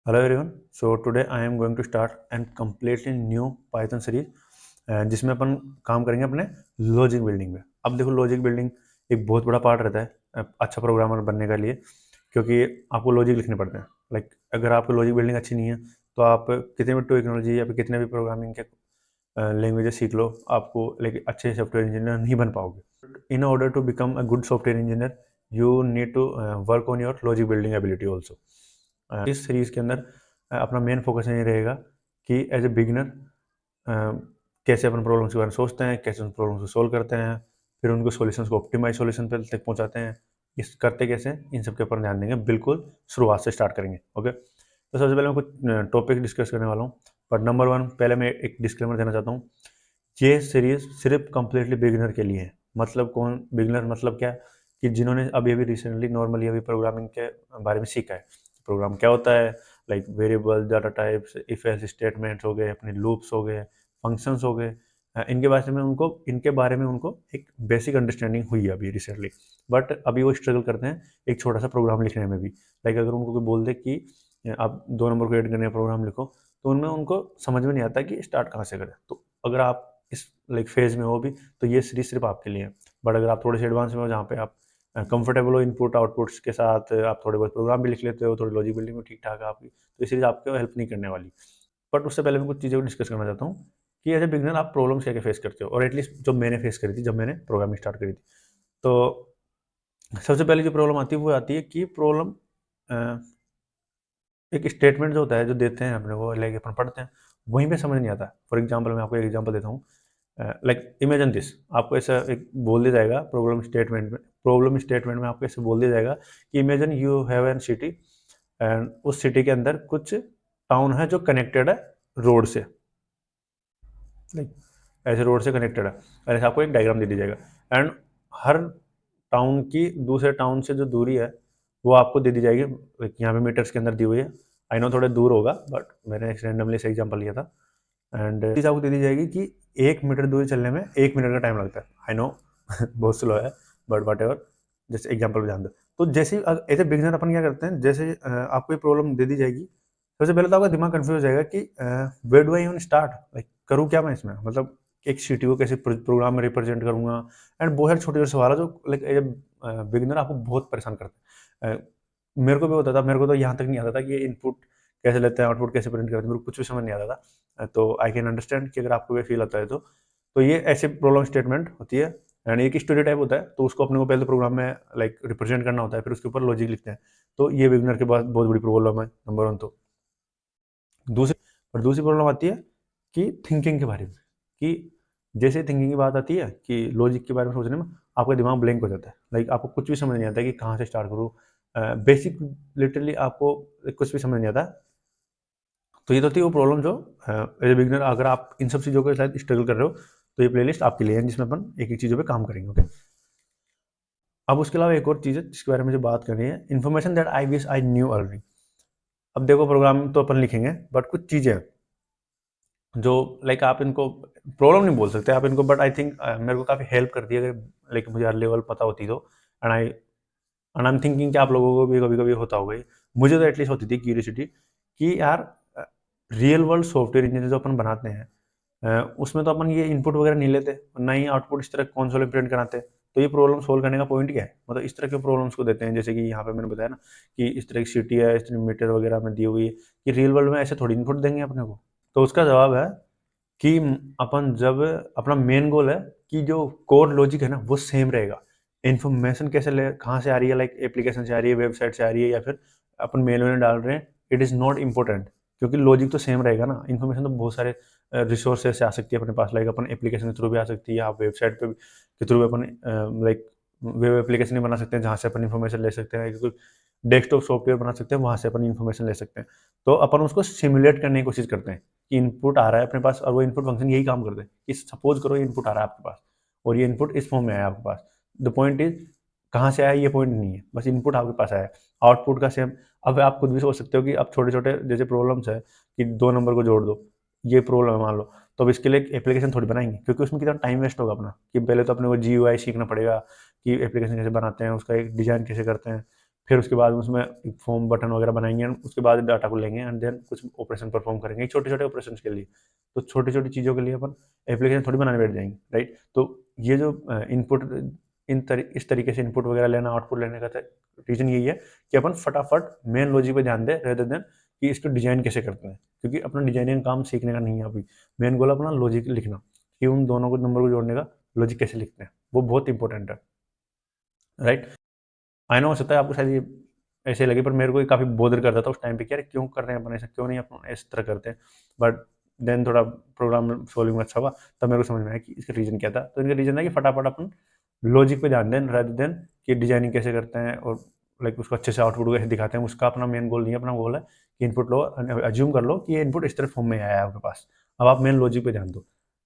Hello everyone. So today I am going to start and completely new Python series जिसमें अपन काम करेंगे अपने logic building में। अब देखो लॉजिक बिल्डिंग एक बहुत बड़ा पार्ट रहता है अच्छा प्रोग्रामर बनने के लिए, क्योंकि आपको लॉजिक लिखने पड़ते हैं। लाइक अगर आपको लॉजिक बिल्डिंग अच्छी नहीं है तो आप कितने भी टेक्नोलॉजी या फिर कितने भी प्रोग्रामिंग के लैंग्वेजेस सीख लो, आपको लाइक अच्छे सॉफ्टवेयर इंजीनियर नहीं बन पाओगे। In order to become a good software engineer you need to work on your logic building ability also. इस सीरीज़ के अंदर अपना मेन फोकस ये रहेगा कि एज ए बिगिनर कैसे अपन प्रॉब्लम्स के बारे में सोचते हैं, कैसे उन प्रॉब्लम्स को सोल्व करते हैं, फिर उनको सॉल्यूशंस को ऑप्टिमाइज सॉल्यूशन पे तक पहुंचाते हैं। इस करते कैसे, इन सब के ऊपर ध्यान देंगे। बिल्कुल शुरुआत से स्टार्ट करेंगे। ओके, तो सबसे पहले मैं कुछ टॉपिक डिस्कस करने वाला हूँ। बट नंबर वन, पहले मैं एक डिस्क्लेमर देना चाहता हूँ। ये सीरीज़ सिर्फ कंप्लीटली बिगिनर के लिए है। मतलब कौन बिगिनर, मतलब क्या कि जिन्होंने अभी अभी रिसेंटली नॉर्मली अभी प्रोग्रामिंग के बारे में सीखा है। प्रोग्राम क्या होता है, like variable, data types, if else statements हो गए, अपने लूप्स हो गए, फंक्शंस हो गए, इनके बारे में उनको एक बेसिक अंडरस्टैंडिंग हुई है अभी रिसेंटली। बट अभी वो स्ट्रगल करते हैं एक छोटा सा प्रोग्राम लिखने में भी। लाइक अगर उनको कोई बोल दे कि आप 2 नंबर को ऐड करने का प्रोग्राम लिखो, तो उनमें उनको समझ में नहीं आता कि स्टार्ट कहाँ से करें। तो अगर आप इस लाइक फेज में हो भी, तो ये सीरीज सिर्फ आपके लिए है। बट अगर आप थोड़े से एडवांस में हो, जहाँ पे आप कंफर्टेबल हो इनपुट आउटपुट्स के साथ, आप थोड़े बहुत प्रोग्राम भी लिख लेते हो, थोड़ी लॉजिक बिल्डिंग में ठीक ठाक है आपकी, तो ये सीरीज आपको हेल्प नहीं करने वाली। बट उससे पहले मैं कुछ चीज़ें को डिस्कस करना चाहता हूँ कि एज ए बिगनर आप प्रॉब्लम्स क्या क्या फेस करते हो, और एटलीस्ट जो मैंने फेस करी थी जब मैंने प्रोग्रामिंग स्टार्ट करी थी। तो सबसे पहले जो प्रॉब्लम आती है वो आती है कि प्रॉब्लम एक स्टेटमेंट जो होता है, जो देते हैं अपने को, लाइक अपन पढ़ते हैं, वहीं पे समझ नहीं आता। फॉर एग्जाम्पल मैं आपको एक एग्जाम्पल देता हूँ। लाइक इमेजिन दिस, आपको ऐसा एक बोल दिया जाएगा प्रॉब्लम स्टेटमेंट में आपको ऐसे बोल दिया जाएगा कि imagine you have an city, and उस सिटी के अंदर कुछ टाउन है जो कनेक्टेड है रोड से। लाइक ऐसे रोड से कनेक्टेड है, और ऐसे आपको एक डायग्राम दे दिया जाएगा। एंड हर टाउन की दूसरे टाउन से जो दूरी है वो आपको दे दी जाएगी। लाइक यहाँ पे मीटर्स के अंदर दी हुई है। आई नो थोड़ा दूर होगा, बट मैंने रैंडमली से एग्जाम्पल लिया था। एंड चीज़ आपको दे दी जाएगी कि 1 मीटर दूरी चलने में 1 मिनट का टाइम लगता है। आई नो बहुत स्लो है, बट वट एवर, जैसे एग्जाम्पल पे ध्यान दो। तो जैसे एज ए बिगिनर अपन क्या करते हैं, जैसे आपको ये प्रॉब्लम दे दी जाएगी, सबसे पहले तो आपका दिमाग कंफ्यूज हो जाएगा कि where do I even start, like करूँ क्या मैं इसमें। मतलब एक सिटी को कैसे प्रोग्राम में रिप्रेजेंट करूँगा, एंड बहुत सारे छोटे छोटे सवाल है जो लाइक एज ए बिगिनर आपको बहुत परेशान करते हैं। मेरे को भी होता था, मेरे को तो यहाँ तक नहीं आता था कि ये इनपुट कैसे लेते हैं, आउटपुट कैसे प्रिंट करते हैं, मेरे को कुछ भी समझ नहीं आता था। तो आई कैन अंडरस्टैंड कि अगर आपको भी फील आता है तो ये ऐसे प्रॉब्लम स्टेटमेंट होती है। एंड एक स्टोरी टाइप होता है, तो उसको अपने को पहले प्रोग्राम में लाइक रिप्रेजेंट करना होता है, फिर उसके ऊपर लॉजिक लिखते हैं। तो ये बिगनर के पास बहुत बड़ी प्रॉब्लम है, नंबर वन। तो दूसरी प्रॉब्लम आती है कि थिंकिंग के बारे में, कि जैसे थिंकिंग की बात आती है कि लॉजिक के बारे में सोचने में आपका दिमाग ब्लैंक हो जाता है। लाइक आपको कुछ भी समझ नहीं आता कि कहाँ से स्टार्ट करूँ। बेसिक लिटरली आपको कुछ भी समझ नहीं आता। तो ये तो थी वो प्रॉब्लम जो एज ए बिगिनर, अगर आप इन सब चीज़ों के साथ स्ट्रगल कर रहे हो, तो ये प्लेलिस्ट आपके लिए है, जिसमें अपन एक एक चीज़ों पे काम करेंगे। ओके, अब उसके अलावा एक और चीज़ है जिसके बारे में मुझे बात करनी है, information that I wish I knew early. अब देखो प्रोग्राम तो अपन लिखेंगे, बट कुछ चीज़ें हैं जो लाइक आप इनको प्रॉब्लम नहीं बोल सकते आप इनको, बट आई थिंक मेरे को काफ़ी हेल्प करती है अगर लाइक मुझे हर लेवल पता होती तो। एंड आई एम थिंकिंग कि आप लोगों को भी कभी कभी होता होगा ही। मुझे तो एटलीस्ट होती थी क्यूरियोसिटी कि यार रियल वर्ल्ड सॉफ्टवेयर इंजीनियर जो अपन बनाते हैं, उसमें तो अपन ये इनपुट वगैरह नहीं लेते, ना ही आउटपुट इस तरह कंसोल में प्रिंट कराते। तो ये प्रॉब्लम सोल्व करने का पॉइंट क्या है, मतलब इस तरह के प्रॉब्लम्स को देते हैं, जैसे कि यहाँ पे मैंने बताया ना कि इस तरह की सिटी है, इस तरह मीटर वगैरह में दी हुई है, कि रियल वर्ल्ड में ऐसे थोड़ी इनपुट देंगे अपने को। तो उसका जवाब है कि अपन जब अपना मेन गोल है कि जो कोड लॉजिक है ना वो सेम रहेगा। इन्फॉर्मेशन कैसे ले, कहाँ से आ रही है, लाइक एप्लीकेशन से आ रही है, वेबसाइट से आ रही है, या फिर अपन मेल में डाल रहे हैं, इट इज़ नॉट इम्पोर्टेंट, क्योंकि लॉजिक तो सेम रहेगा ना। इन्फॉर्मेशन तो बहुत सारे रिसोर्सेज से आ सकती है अपने पास, लाइक अपन एप्लीकेशन के थ्रू भी आ सकती है, आप वेबसाइट पे के थ्रू भी अपन लाइक वेब एप्लीकेशन ही बना सकते हैं जहाँ से अपन इन्फॉर्मेशन ले सकते हैं, कोई डेस्कटॉप सॉफ्टवेयर बना सकते हैं वहाँ से अपन इन्फॉर्मेशन ले सकते हैं। तो अपन उसको सिमुलेट करने की कोशिश करते हैं कि इनपुट आ रहा है अपने पास, और वो इनपुट फंक्शन यही काम करते हैं कि सपोज करो ये इनपुट आ रहा है आपके पास, और ये इनपुट इस फॉर्म में आया आपके पास। द पॉइंट इज कहाँ से आया ये पॉइंट नहीं है, बस इनपुट आपके पास आया। आउटपुट का सेम। अब आप खुद भी सोच सकते हो कि अब छोटे छोटे जैसे प्रॉब्लम्स है कि 2 नंबर को जोड़ दो, ये प्रॉब्लम है मान लो, तो अब इसके लिए एक एप्लीकेशन थोड़ी बनाएंगे, क्योंकि उसमें कितना टाइम वेस्ट होगा अपना, कि पहले तो अपने को GUI सीखना पड़ेगा कि एप्लीकेशन कैसे बनाते हैं, उसका एक डिज़ाइन कैसे करते हैं, फिर उसके बाद उसमें एक फॉर्म बटन वगैरह बनाएंगे, उसके बाद डाटा को लेंगे एंड देन कुछ ऑपरेशन परफॉर्म करेंगे छोटे छोटे ऑपरेशन के लिए। तो छोटी छोटी चीज़ों के लिए अपन एप्लीकेशन थोड़ी बनाने बैठ जाएंगे, राइट। तो ये जो इनपुट इस तरीके से इनपुट वगैरह लेना, आउटपुट लेने का रीज़न यही है कि अपन फटाफट मेन लॉजिक पे ध्यान दें रेदर देन कि इसको डिजाइन कैसे करते हैं, क्योंकि अपना डिजाइनिंग काम सीखने का नहीं है अभी। मेन गोल अपना लॉजिक लिखना, कि उन दोनों को नंबर को जोड़ने का लॉजिक कैसे लिखते हैं, वो बहुत इंपॉर्टेंट है, राइट। आई नो हो सकता है आपको शायद ये ऐसे लगे, पर मेरे को ये काफ़ी बोदर करता था उस टाइम पे कि यार क्यों कर रहे हैं अपन ऐसा, क्यों नहीं अपन इस तरह करते हैं। बट देन थोड़ा प्रोग्राम सॉल्विंग में अच्छा हुआ, तब मेरे को समझ में आया कि इसका रीज़न क्या था। तो इनका रीज़न था कि फटाफट अपन लॉजिक पे ध्यान दें रादर देन कि डिजाइनिंग कैसे करते हैं और लाइक उसको अच्छे से आउटपुट कैसे दिखाते हैं। उसका अपना मेन गोल नहीं है, अपना गोल है कि इनपुट लो, अज्यूम कर लो कि ये इनपुट इस तरह फॉर्म में आया है आपके पास, अब आप मेन लॉजिक पे ध्यान दो।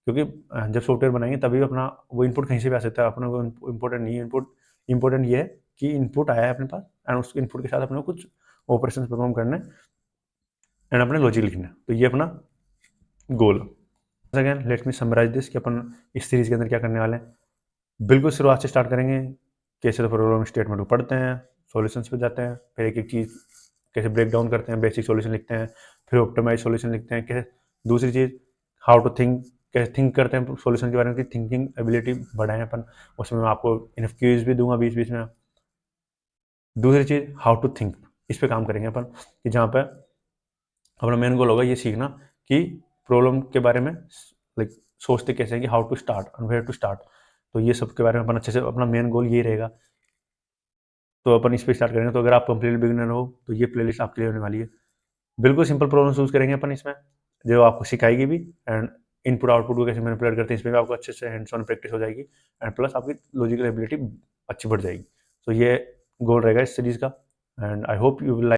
क्योंकि जब सॉफ्टवेयर बनाएंगे तभी अपना वो इनपुट कहीं से भी आ सकता है, अपना को इम्पोर्टेंट नहीं है। इनपुट इंपॉर्टेंट ये है कि इनपुट आया है अपने पास एंड उस इनपुट के साथ अपने को कुछ ऑपरेशन परफॉर्म करने एंड अपने लॉजिक लिखना है। तो ये अपना गोल है। Again let me summarise this कि अपन इस सीरीज के अंदर क्या करने वाले हैं। बिल्कुल शुरुआत से स्टार्ट करेंगे, कैसे तो प्रोग्रामिंग स्टेटमेंट को पढ़ते हैं, सॉल्यूशंस पे जाते हैं, फिर एक एक चीज़ कैसे ब्रेक डाउन करते हैं, बेसिक सॉल्यूशन लिखते हैं, फिर ऑप्टिमाइज सॉल्यूशन लिखते हैं, कैसे दूसरी चीज़ हाउ टू थिंक, कैसे थिंक करते हैं सॉल्यूशन के बारे में, कि थिंकिंग एबिलिटी बढ़ाएं अपन। उसमें मैं आपको इनफ क्यूज भी दूंगा बीच बीच में। दूसरी चीज़ हाउ टू थिंक, इस पे काम करेंगे अपन, कि जहाँ पे अपना मेन गोल होगा ये सीखना कि प्रॉब्लम के बारे में लाइक सोचते कैसे हैं, कि how to start and where to start. तो ये सब के बारे में अपन अच्छे से, अपना मेन गोल ये रहेगा। तो अपन इस पे स्टार्ट करेंगे। तो अगर आप कंप्लीट बिगिनर हो तो ये प्लेलिस्ट आपके लिए होने वाली है। बिल्कुल सिंपल प्रॉब्लम यूज करेंगे अपन इसमें, जो आपको सिखाएगी भी, एंड इनपुट आउटपुट को कैसे मैनिपुलेट करते हैं इसमें भी आपको अच्छे से हैंड्स ऑन प्रैक्टिस हो जाएगी, एंड प्लस आपकी लॉजिकल एबिलिटी अच्छी बढ़ जाएगी। तो ये गोल रहेगा इस सीरीज का, and I hope you will like